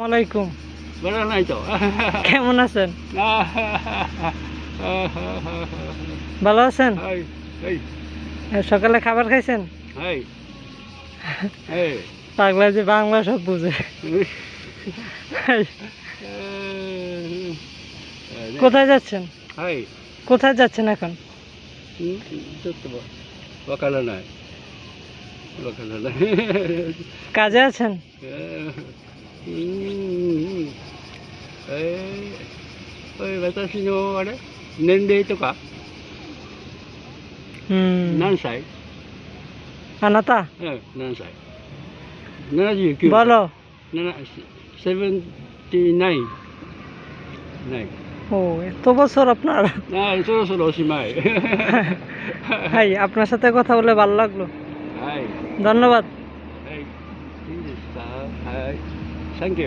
ওয়ালাইকুম। বেড়া নাই তো। কেমন আছেন? ভালো আছেন? এই, এই, সকালে খাবার খাইছেন? এই, এই, পাগলা যে বাংলা সব বুঝে। কোথায় যাচ্ছেন? এই, কোথায় যাচ্ছেন এখন? ওকালে নাই, ওকালে নাই। কাজে আছেন?私のあれ年齢とか何歳？あなた何歳？79歳。বলো। 79。ない。ও এত বছর আপনার।そろそろおしまい。হাই, আপনার সাথে কথা বলে ভালো লাগলো।はい。ধন্যবাদ।はい。いいですか？はい。サンキュー。